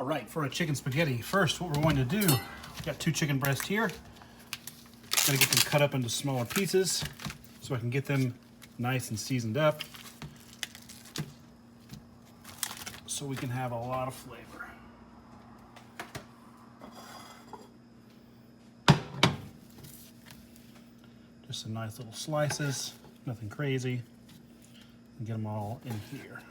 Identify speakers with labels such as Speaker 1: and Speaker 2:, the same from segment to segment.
Speaker 1: All right, for a chicken spaghetti, first what we're going to do, we've got 2 chicken breasts here. Gonna get them cut up into smaller pieces so I can get them nice and seasoned up so we can have a lot of flavor. Just some nice little slices, nothing crazy. And get them all in here.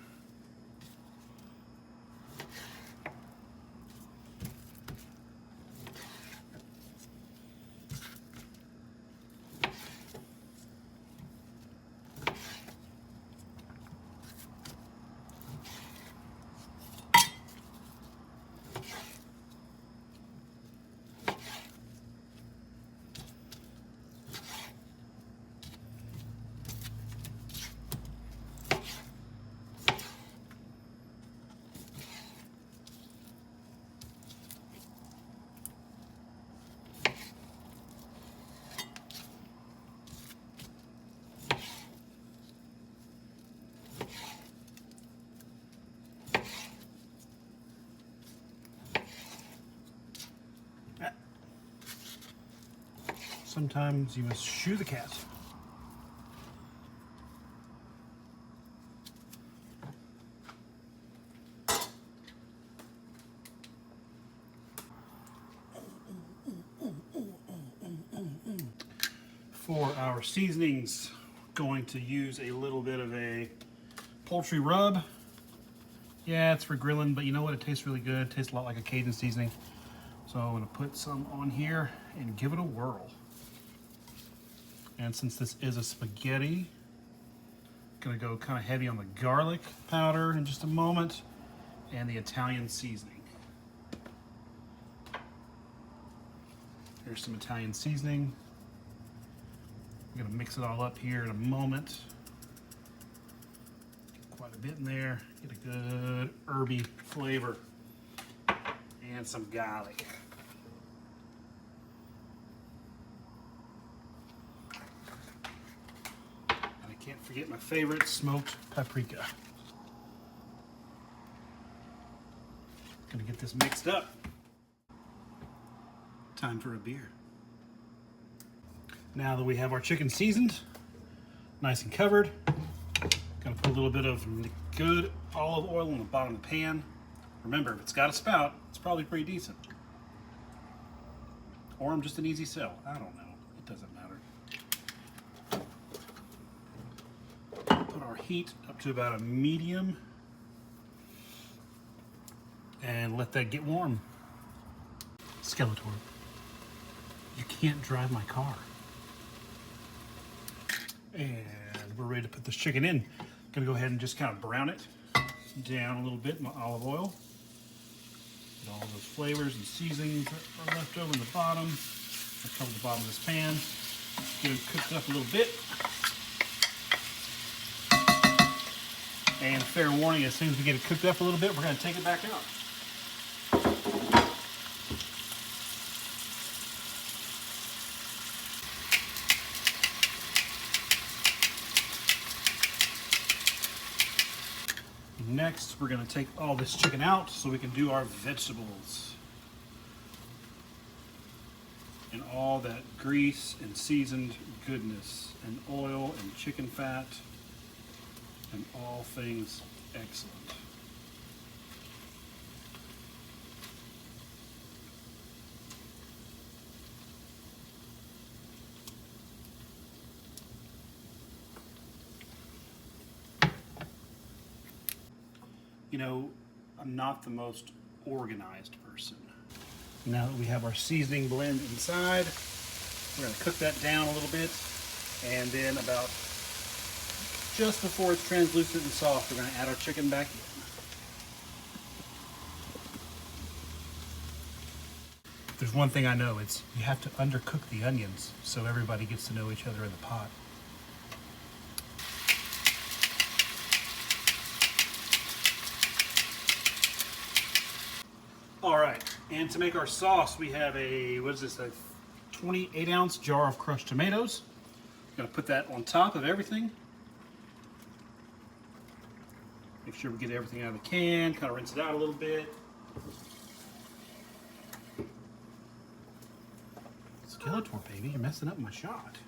Speaker 1: Sometimes you must shoo the cat. For our seasonings, going to use a little bit of a poultry rub. Yeah, it's for grilling, but you know what? It tastes really good. It tastes a lot like a Cajun seasoning. So I'm gonna put some on here and give it a whirl. And since this is a spaghetti, gonna go kind of heavy on the garlic powder in just a moment and the Italian seasoning. Here's some Italian seasoning. I'm gonna mix it all up here in a moment. Get quite a bit in there. Get a good herby flavor and some garlic. Can't forget my favorite, smoked paprika. Gonna get this mixed up. Time for a beer. Now that we have our chicken seasoned, nice and covered, gonna put a little bit of good olive oil on the bottom of the pan. Remember, if it's got a spout, it's probably pretty decent. Or I'm just an easy sell. I don't know. It doesn't matter. Put our heat up to about a medium and let that get warm. Skeletor, you can't drive my car. And we're ready to put this chicken in. Gonna go ahead and just kind of brown it down a little bit in my olive oil. Get all those flavors and seasonings that are left over in the bottom. I'll cover the bottom of this pan. Get it cooked up a little bit. And fair warning, as soon as we get it cooked up a little bit, we're going to take it back out. Next, we're going to take all this chicken out so we can do our vegetables. And all that grease and seasoned goodness and oil and chicken fat. And all things excellent. You know, I'm not the most organized person. Now that we have our seasoning blend inside, we're going to cook that down a little bit, and then about just before it's translucent and soft, we're going to add our chicken back in. If there's one thing I know, it's you have to undercook the onions so everybody gets to know each other in the pot. All right, and to make our sauce, we have a 28-ounce jar of crushed tomatoes. I'm going to put that on top of everything. Make sure we get everything out of the can, kind of rinse it out a little bit. blowtorch, baby. You're messing up my shot.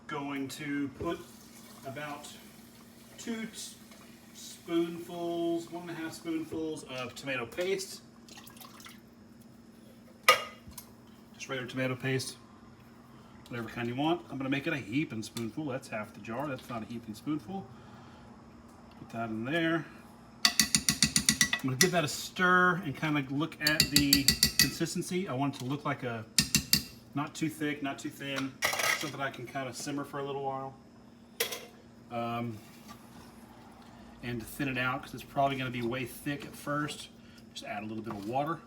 Speaker 1: Going to put about 2 spoonfuls, 1.5 spoonfuls of tomato paste. Just regular tomato paste, whatever kind you want. I'm gonna make it a heaping spoonful. That's half the jar. That's not a heaping spoonful. Put that in there. I'm gonna give that a stir and kind of look at the consistency. I want it to look like a, not too thick, not too thin, something I can kind of simmer for a little while. And to thin it out, because it's probably gonna be way thick at first, just add a little bit of water.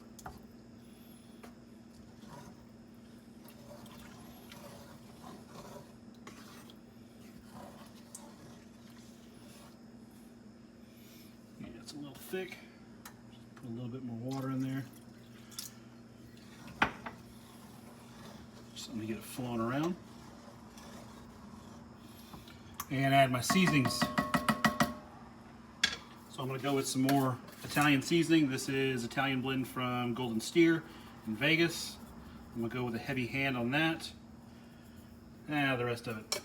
Speaker 1: Yeah, it's a little thick. Put a little bit more water in there. Just let me get it flowing around. And add my seasonings. So I'm gonna go with some more Italian seasoning. This is Italian blend from Golden Steer in Vegas. I'm gonna go with a heavy hand on that. The rest of it.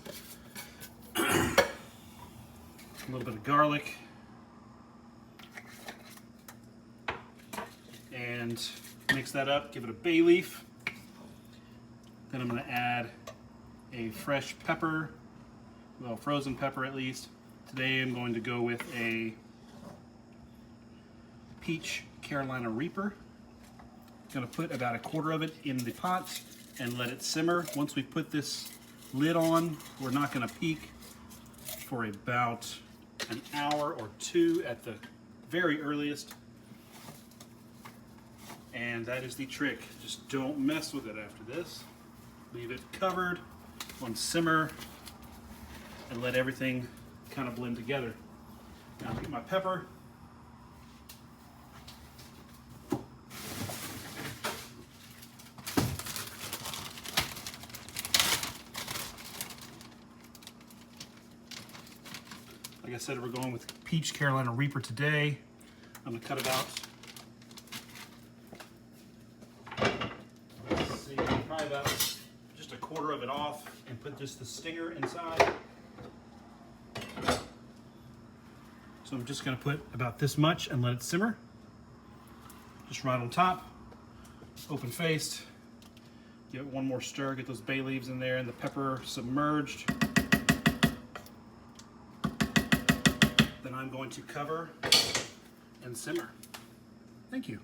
Speaker 1: A little bit of garlic. And mix that up, give it a bay leaf. Then I'm gonna add a fresh pepper, well, frozen pepper at least. Today I'm going to go with a peach Carolina Reaper. Gonna put about 1/4 of it in the pot and let it simmer. Once we put this lid on, we're not gonna peak for about an hour or 2 at the very earliest. And that is the trick. Just don't mess with it after this. Leave it covered on simmer and let everything kind of blend together. Now I'll get my pepper. Like I said, we're going with peach Carolina Reaper today. I'm gonna cut about, let's see, probably about just 1/4 of it off and put just the stinger inside. So I'm just gonna put about this much and let it simmer. Just right on top, open faced. Give it one more stir, get those bay leaves in there and the pepper submerged. Then I'm going to cover and simmer. Thank you.